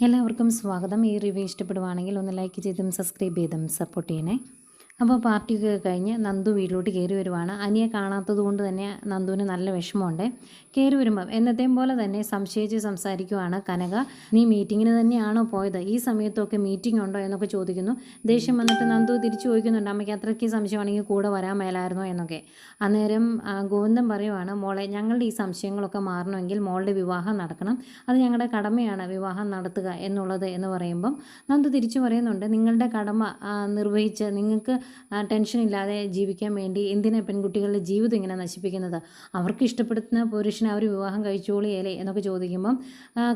എല്ലാവർക്കും സ്വാഗതം. ഈ റിവ്യൂ ഇഷ്ടപ്പെടുവാണെങ്കിൽ ഒന്ന് ലൈക്ക് ചെയ്തും സബ്സ്ക്രൈബ് ചെയ്തും സപ്പോർട്ട് ചെയ്യണേ. അപ്പോൾ പാർട്ടിയൊക്കെ കഴിഞ്ഞ് നന്ദു വീട്ടിലോട്ട് കയറി വരുവാണ്. അനിയെ കാണാത്തത് കൊണ്ട് തന്നെ നന്ദുവിന് നല്ല വിഷമമുണ്ട്. കയറി വരുമ്പം എന്നത്തെയും പോലെ തന്നെ സംശയിച്ച് സംസാരിക്കുവാണ് കനക. നീ മീറ്റിങ്ങിന് തന്നെയാണോ പോയത്? ഈ സമയത്തൊക്കെ മീറ്റിംഗ് ഉണ്ടോ എന്നൊക്കെ ചോദിക്കുന്നു. ദേഷ്യം വന്നിട്ട് നന്ദു തിരിച്ചു ചോദിക്കുന്നുണ്ട്, അമ്മയ്ക്ക് അത്രയ്ക്ക് സംശയമാണെങ്കിൽ കൂടെ വരാൻ മേലായിരുന്നോ എന്നൊക്കെ. അന്നേരം ഗോവിന്ദൻ പറയുവാണ്, മോളെ ഞങ്ങളുടെ ഈ സംശയങ്ങളൊക്കെ മാറണമെങ്കിൽ മോളുടെ വിവാഹം നടക്കണം, അത് ഞങ്ങളുടെ കടമയാണ് വിവാഹം നടത്തുക എന്നുള്ളത് എന്ന് പറയുമ്പം നന്ദു തിരിച്ചു പറയുന്നുണ്ട്, നിങ്ങളുടെ കടമ നിർവഹിച്ച് നിങ്ങൾക്ക് ടെൻഷനില്ലാതെ ജീവിക്കാൻ വേണ്ടി എന്തിനാ പെൺകുട്ടികളുടെ ജീവിതം ഇങ്ങനെ നശിപ്പിക്കുന്നത്? അവർക്ക് ഇഷ്ടപ്പെടുന്ന പുരുഷനെ അവർ വിവാഹം കഴിച്ചോളിയല്ലേ എന്നൊക്കെ ചോദിക്കുമ്പം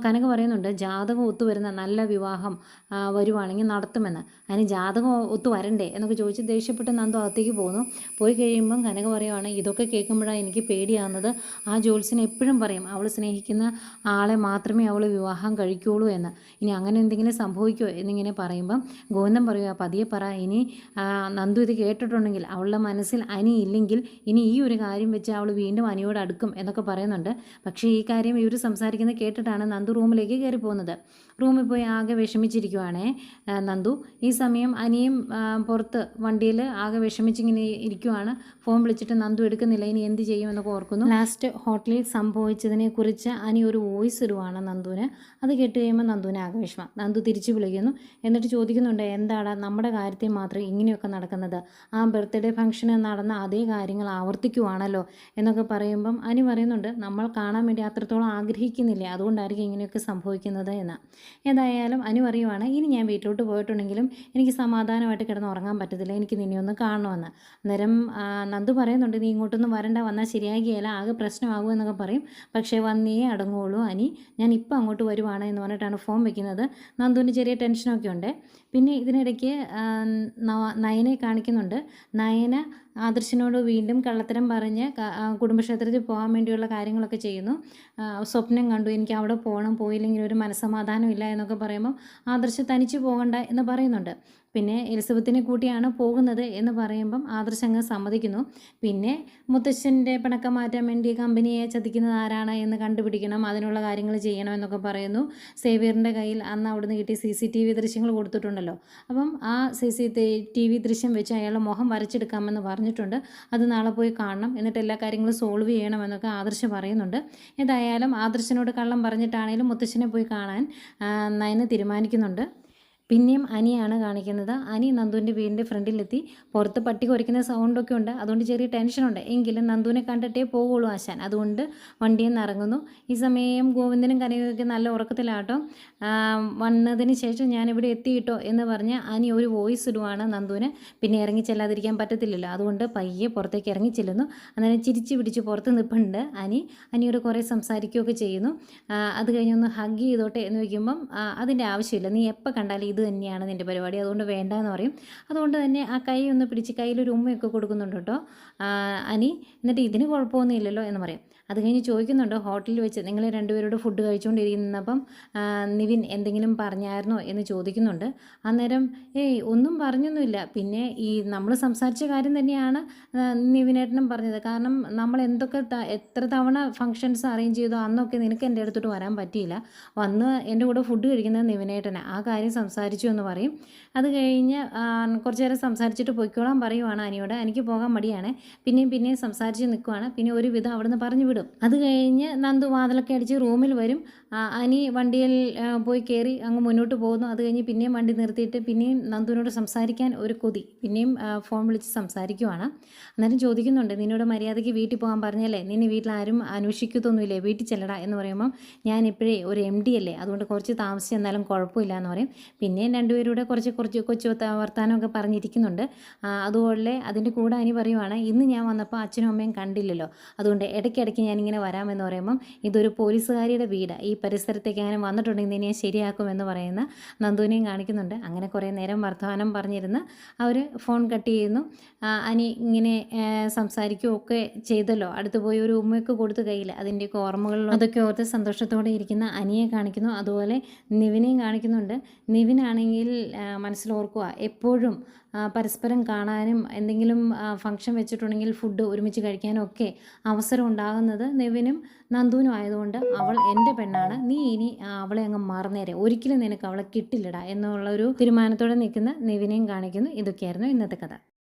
കനക പറയുന്നുണ്ട്, ജാതകം ഒത്തുവരുന്ന നല്ല വിവാഹം വരുവാണെങ്കിൽ നടത്തുമെന്ന്. അതിന് ജാതകം ഒത്തു വരണ്ടേ എന്നൊക്കെ ചോദിച്ച് ദേഷ്യപ്പെട്ട് നന്ദു അകത്തേക്ക് പോകുന്നു. പോയി കഴിയുമ്പം കനക പറയുവാണ്, ഇതൊക്കെ കേൾക്കുമ്പോഴാണ് എനിക്ക് പേടിയാവുന്നത്. ആ ജോത്സ്യൻ എപ്പോഴും പറയും അവൾ സ്നേഹിക്കുന്ന ആളെ മാത്രമേ അവൾ വിവാഹം കഴിക്കുകയുള്ളൂ എന്ന്. ഇനി അങ്ങനെ എന്തെങ്കിലും സംഭവിക്കുമോ എന്നിങ്ങനെ പറയുമ്പം ഗോവിന്ദൻ പറയുക, പതിയെ പറ, ഇനി നന്ദു ഇത് കേട്ടിട്ടുണ്ടെങ്കിൽ അവളുടെ മനസ്സിൽ അനി ഇല്ലെങ്കിൽ ഇനി ഈ ഒരു കാര്യം വെച്ച് അവൾ വീണ്ടും അനിയോട് അടുക്കും എന്നൊക്കെ പറയുന്നുണ്ട്. പക്ഷേ ഈ കാര്യം ഇവർ സംസാരിക്കുന്നത് കേട്ടിട്ടാണ് നന്ദു റൂമിലേക്ക് കയറി പോകുന്നത്. റൂമിൽ പോയി ആകെ വിഷമിച്ചിരിക്കുവാണേ നന്ദു. ഈ സമയം അനിയും പുറത്ത് വണ്ടിയിൽ ആകെ വിഷമിച്ചിങ്ങനെ ഇരിക്കുവാണ്. ഫോൺ വിളിച്ചിട്ട് നന്ദു എടുക്കുന്നില്ല. ഇനി എന്ത് ചെയ്യുമെന്നൊക്കെ ഓർക്കുന്നു. ലാസ്റ്റ് ഹോട്ടലിൽ സംഭവിച്ചതിനെക്കുറിച്ച് അനി ഒരു വോയിസ് ഇടുവാണ് നന്ദുവിന്. അത് കേട്ട് കഴിയുമ്പോൾ നന്ദുവിന് ആകെ വിഷമം. നന്ദു തിരിച്ചു വിളിക്കുന്നു. എന്നിട്ട് ചോദിക്കുന്നുണ്ട്, എന്താണ് നമ്മുടെ കാര്യത്തിൽ മാത്രം ഇങ്ങനെയൊക്കെ നടക്കുന്നത്? ആ ബർത്ത്ഡേ ഫംഗ്ഷന് നടന്ന അതേ കാര്യങ്ങൾ ആവർത്തിക്കുവാണല്ലോ എന്നൊക്കെ പറയുമ്പം അനി പറയുന്നുണ്ട്, നമ്മൾ കാണാൻ വേണ്ടി അത്രത്തോളം ആഗ്രഹിക്കുന്നില്ലേ, അതുകൊണ്ടായിരിക്കും ഇങ്ങനെയൊക്കെ സംഭവിക്കുന്നത് എന്ന്. ഏതായാലും അനി പറയുവാണ്, ഇനി ഞാൻ വീട്ടിലോട്ട് പോയിട്ടുണ്ടെങ്കിലും എനിക്ക് സമാധാനമായിട്ട് കിടന്ന് ഉറങ്ങാൻ പറ്റത്തില്ല, എനിക്ക് നിന്നെ ഒന്ന് കാണണമെന്ന്. അന്നേരം നന്ദു പറയുന്നുണ്ട്, നീ ഇങ്ങോട്ടൊന്നും വരണ്ട, വന്നാൽ ശരിയാകിയല്ല, ആകെ പ്രശ്നമാകും എന്നൊക്കെ പറയും. പക്ഷേ വന്നേ അടങ്ങുള്ളൂ അനി, ഞാൻ ഇപ്പം അങ്ങോട്ട് വരുവാണ് എന്ന് പറഞ്ഞിട്ടാണ് ഫോൺ വെക്കുന്നത്. നന്ദുവിന് ചെറിയ ടെൻഷനൊക്കെ ഉണ്ട്. പിന്നെ ഇതിനിടയ്ക്ക് നയനെ കാണിക്കുന്നുണ്ട്. നയന ആദർശിനോട് വീണ്ടും കള്ളത്തരം പറഞ്ഞ് കുടുംബക്ഷേത്രത്തിൽ പോകാൻ വേണ്ടിയുള്ള കാര്യങ്ങളൊക്കെ ചെയ്യുന്നു. സ്വപ്നം കണ്ടു, എനിക്ക് അവിടെ പോകണം, പോയില്ലെങ്കിൽ ഒരു മനസ്സമാധാനം ഇല്ല എന്നൊക്കെ പറയുമ്പം ആദർശ് തനിച്ച് പോകണ്ട എന്ന് പറയുന്നുണ്ട്. പിന്നെ എലിസബത്തിനെ കൂട്ടിയാണ് പോകുന്നത് എന്ന് പറയുമ്പം ആദർശ് അങ്ങ് സമ്മതിക്കുന്നു. പിന്നെ മുത്തശ്ശൻ്റെ പിണക്കം മാറ്റാൻ വേണ്ടി കമ്പനിയെ ചതിക്കുന്നത് ആരാണ് എന്ന് കണ്ടുപിടിക്കണം, അതിനുള്ള കാര്യങ്ങൾ ചെയ്യണം എന്നൊക്കെ പറയുന്നു. സേവിയറിൻ്റെ കയ്യിൽ അന്ന് അവിടുന്ന് കിട്ടിയ CCTV ദൃശ്യങ്ങൾ കൊടുത്തിട്ടുണ്ടല്ലോ. അപ്പം ആ CCTV ദൃശ്യം വെച്ച് അയാളുടെ മുഖം വരച്ചെടുക്കാമെന്ന് പറഞ്ഞിട്ടുണ്ട്. അത് നാളെ പോയി കാണണം, എന്നിട്ട് എല്ലാ കാര്യങ്ങളും സോൾവ് ചെയ്യണമെന്നൊക്കെ ആദർശ് പറയുന്നുണ്ട്. ഏതായാലും ആദർശിനോട് കള്ളം പറഞ്ഞിട്ടാണേലും മുത്തശ്ശനെ പോയി കാണാൻ നയന് തീരുമാനിക്കുന്നുണ്ട്. പിന്നെയും അനിയാണ് കാണിക്കുന്നത്. അനി നന്ദുവിൻ്റെ വീടിൻ്റെ ഫ്രണ്ടിലെത്തി. പുറത്ത് പട്ടി കുരയ്ക്കുന്ന സൗണ്ടൊക്കെ ഉണ്ട്, അതുകൊണ്ട് ചെറിയ ടെൻഷനുണ്ട്. എങ്കിലും നന്ദുവിനെ കണ്ടിട്ടേ പോകുള്ളൂ ആശാൻ, അതുകൊണ്ട് വണ്ടിയിൽ നിന്ന് ഇറങ്ങുന്നു. ഈ സമയം ഗോവിന്ദനും കനകയൊക്കെ നല്ല ഉറക്കത്തിലാട്ടോ. വന്നതിന് ശേഷം ഞാനിവിടെ എത്തിയിട്ടോ എന്ന് പറഞ്ഞ് അനി ഒരു വോയിസ് ഇടുവാണ് നന്ദുവിന്. പിന്നെ ഇറങ്ങി ചെല്ലാതിരിക്കാൻ പറ്റത്തില്ലല്ലോ, അതുകൊണ്ട് പയ്യെ പുറത്തേക്ക് ഇറങ്ങി ചെല്ലുന്നു. അന്നേരം ചിരിച്ച് പിടിച്ച് പുറത്ത് നിൽപ്പുണ്ട് അനിയോട് കുറേ സംസാരിക്കുകയൊക്കെ ചെയ്യുന്നു. അത് കഴിഞ്ഞൊന്ന് ഹഗ് ചെയ്തോട്ടെ എന്ന് വയ്ക്കുമ്പം അതിൻ്റെ ആവശ്യമില്ല, നീ എപ്പോൾ കണ്ടാലും ഇത് തന്നെയാണ് നിൻ്റെ പരിപാടി, അതുകൊണ്ട് വേണ്ട എന്ന് പറയും. അതുകൊണ്ട് തന്നെ ആ കൈ ഒന്ന് പിടിച്ച് കയ്യിലൊരു ഉമ്മയൊക്കെ കൊടുക്കുന്നുണ്ട് കേട്ടോ അനി. എന്നിട്ട് ഇതിന് കുഴപ്പമൊന്നുമില്ലല്ലോ എന്ന് പറയും. അത് കഴിഞ്ഞ് ചോദിക്കുന്നുണ്ട്, ഹോട്ടലിൽ വെച്ച് നിങ്ങൾ രണ്ടുപേരോട് ഫുഡ് കഴിച്ചുകൊണ്ടിരിക്കുന്നപ്പം നിവിൻ എന്തെങ്കിലും പറഞ്ഞായിരുന്നോ എന്ന് ചോദിക്കുന്നുണ്ട്. അന്നേരം ഒന്നും പറഞ്ഞൊന്നുമില്ല. പിന്നെ ഈ നമ്മൾ സംസാരിച്ച കാര്യം തന്നെയാണ് നിവിനേട്ടനും പറഞ്ഞത്. കാരണം നമ്മൾ എത്ര തവണ ഫങ്ഷൻസ് അറേഞ്ച് ചെയ്തോ അന്നൊക്കെ നിനക്ക് എൻ്റെ അടുത്തോട്ട് വരാൻ പറ്റിയില്ല, വന്ന് എൻ്റെ കൂടെ ഫുഡ് കഴിക്കുന്നത് നിവിനേട്ടനാണ്, ആ കാര്യം സംസാരിച്ചു എന്ന് പറയും. അത് കഴിഞ്ഞ് കുറച്ച് നേരം സംസാരിച്ചിട്ട് പൊയ്ക്കോളാൻ പറയുവാണ് അനിയോട്. എനിക്ക് പോകാൻ മടിയാണ്. പിന്നെയും സംസാരിച്ച് നിൽക്കുവാണ്. പിന്നെ ഒരുവിധം അവിടുന്ന് പറഞ്ഞു വിടും. അത് കഴിഞ്ഞ് നന്ദു വാതിലൊക്കെ അടിച്ച് റൂമിൽ വരും. അനി വണ്ടിയിൽ പോയി കയറി അങ്ങ് മുന്നോട്ട് പോകുന്നു. അത് കഴിഞ്ഞ് പിന്നെയും വണ്ടി നിർത്തിയിട്ട് പിന്നെയും നന്ദുവിനോട് സംസാരിക്കാൻ ഒരു കൊതി. പിന്നെയും ഫോൺ വിളിച്ച് സംസാരിക്കുവാണ്. അന്നേരം ചോദിക്കുന്നുണ്ട്, നിന്നോട് മര്യാദയ്ക്ക് വീട്ടിൽ പോകാൻ പറഞ്ഞല്ലേ, നിന്നെ വീട്ടിൽ ആരും അന്വേഷിക്കത്തൊന്നുമില്ലേ, വീട്ടിൽ ചെല്ലടാ എന്ന് പറയുമ്പം ഞാൻ ഇപ്പോഴേ ഒരു MD അല്ലേ, അതുകൊണ്ട് കുറച്ച് താമസിച്ച് എന്നാലും കുഴപ്പമില്ല എന്ന് പറയും. പിന്നെയും രണ്ടുപേരൂടെ കുറച്ച് കൊച്ചു വർത്താനമൊക്കെ പറഞ്ഞിരിക്കുന്നുണ്ട്. അതുപോലെ അതിൻ്റെ കൂടെ അനി പറയുവാണ്, ഇന്ന് ഞാൻ വന്നപ്പോൾ അച്ഛനും അമ്മയും കണ്ടില്ലല്ലോ, അതുകൊണ്ട് ഇടയ്ക്കിടയ്ക്ക് ഞാനിങ്ങനെ വരാമെന്ന് പറയുമ്പം ഇതൊരു പോലീസുകാരിയുടെ വീട്, ഈ പരിസരത്തേക്ക് അങ്ങനെ വന്നിട്ടുണ്ടെങ്കിൽ നിന്നെ ശരിയാക്കുമെന്ന് പറയുന്ന നന്ദുവിനെയും കാണിക്കുന്നുണ്ട്. അങ്ങനെ കുറേ നേരം വർത്തമാനം പറഞ്ഞിരുന്ന് അവർ ഫോൺ കട്ട് ചെയ്യുന്നു. അനി ഇങ്ങനെ സംസാരിക്കുകയൊക്കെ ചെയ്തല്ലോ, അടുത്ത് പോയി ഒരു ഉമ്മയൊക്കെ കൊടുത്ത് കയ്യിൽ, അതിൻ്റെയൊക്കെ ഓർമ്മകളിലും അതൊക്കെ ഓർത്ത് സന്തോഷത്തോടെ ഇരിക്കുന്ന അനിയെ കാണിക്കുന്നു. അതുപോലെ നിവിനെയും കാണിക്കുന്നുണ്ട്. നിവിനാണെങ്കിൽ മനസ്സിലോർക്കുക, എപ്പോഴും പരസ്പരം കാണാനും എന്തെങ്കിലും ഫംഗ്ഷൻ വെച്ചിട്ടുണ്ടെങ്കിൽ ഫുഡ് ഒരുമിച്ച് കഴിക്കാനും ഒക്കെ അവസരം ഉണ്ടാകുന്നത് നെവിനും നന്ദുവിനും ആയതുകൊണ്ട് അവൾ എൻ്റെ പെണ്ണാണ്, നീ ഇനി അവളെ അങ്ങ് മറന്നേരെ, ഒരിക്കലും നിനക്ക് അവളെ കിട്ടില്ലടാ എന്നുള്ളൊരു തീരുമാനത്തോടെ നിൽക്കുന്ന നെവിനെയും കാണിക്കുന്നു. ഇതൊക്കെയായിരുന്നു ഇന്നത്തെ കഥ.